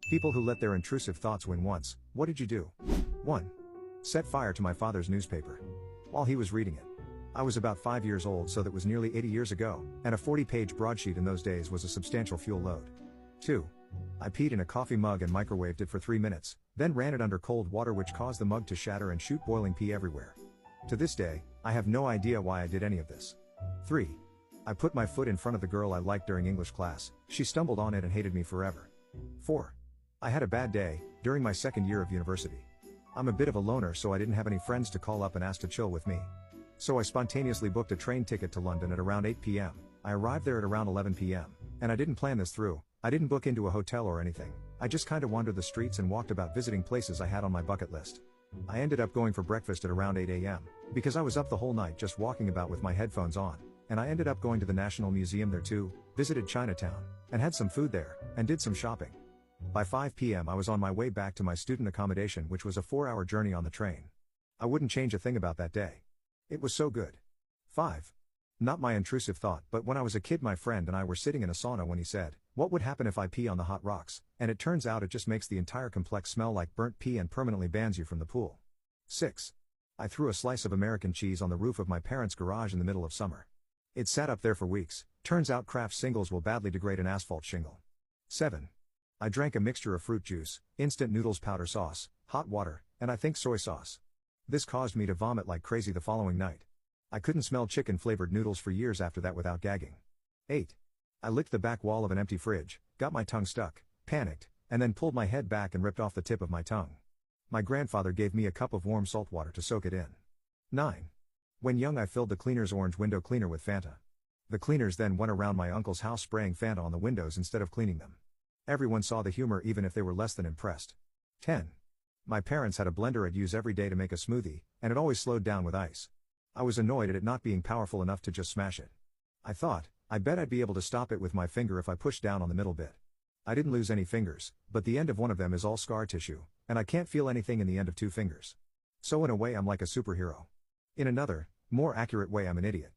People who let their intrusive thoughts win once. What did you do? 1. Set fire to my father's newspaper. While he was reading it. I was about 5 years old, so that was nearly 80 years ago, and a 40-page broadsheet in those days was a substantial fuel load. 2. I peed in a coffee mug and microwaved it for 3 minutes, then ran it under cold water, which caused the mug to shatter and shoot boiling pee everywhere. To this day, I have no idea why I did any of this. 3. I put my foot in front of the girl I liked during English class. She stumbled on it and hated me forever. 4. I had a bad day, during my second year of university. I'm a bit of a loner, so I didn't have any friends to call up and ask to chill with me. So I spontaneously booked a train ticket to London at around 8 p.m. I arrived there at around 11 p.m. And I didn't plan this through. I didn't book into a hotel or anything. I just kinda wandered the streets and walked about visiting places I had on my bucket list. I ended up going for breakfast at around 8 a.m. because I was up the whole night just walking about with my headphones on. And I ended up going to the National Museum there too, visited Chinatown, and had some food there, and did some shopping. By 5 p.m. I was on my way back to my student accommodation, which was a 4-hour journey on the train. I wouldn't change a thing about that day. It was so good. 5. Not my intrusive thought, but when I was a kid, my friend and I were sitting in a sauna when he said, "What would happen if I pee on the hot rocks?" And it turns out it just makes the entire complex smell like burnt pee and permanently bans you from the pool. 6. I threw a slice of American cheese on the roof of my parents' garage in the middle of summer. It sat up there for weeks. Turns out Kraft singles will badly degrade an asphalt shingle. 7. I drank a mixture of fruit juice, instant noodles, powder sauce, hot water, and I think soy sauce. This caused me to vomit like crazy the following night. I couldn't smell chicken-flavored noodles for years after that without gagging. 8. I licked the back wall of an empty fridge, got my tongue stuck, panicked, and then pulled my head back and ripped off the tip of my tongue. My grandfather gave me a cup of warm salt water to soak it in. 9. When young, I filled the cleaner's orange window cleaner with Fanta. The cleaners then went around my uncle's house spraying Fanta on the windows instead of cleaning them. Everyone saw the humor, even if they were less than impressed. 10. My parents had a blender I'd use every day to make a smoothie, and it always slowed down with ice. I was annoyed at it not being powerful enough to just smash it. I thought, I bet I'd be able to stop it with my finger if I pushed down on the middle bit. I didn't lose any fingers, but the end of one of them is all scar tissue, and I can't feel anything in the end of 2 fingers. So in a way I'm like a superhero. In another, more accurate way, I'm an idiot.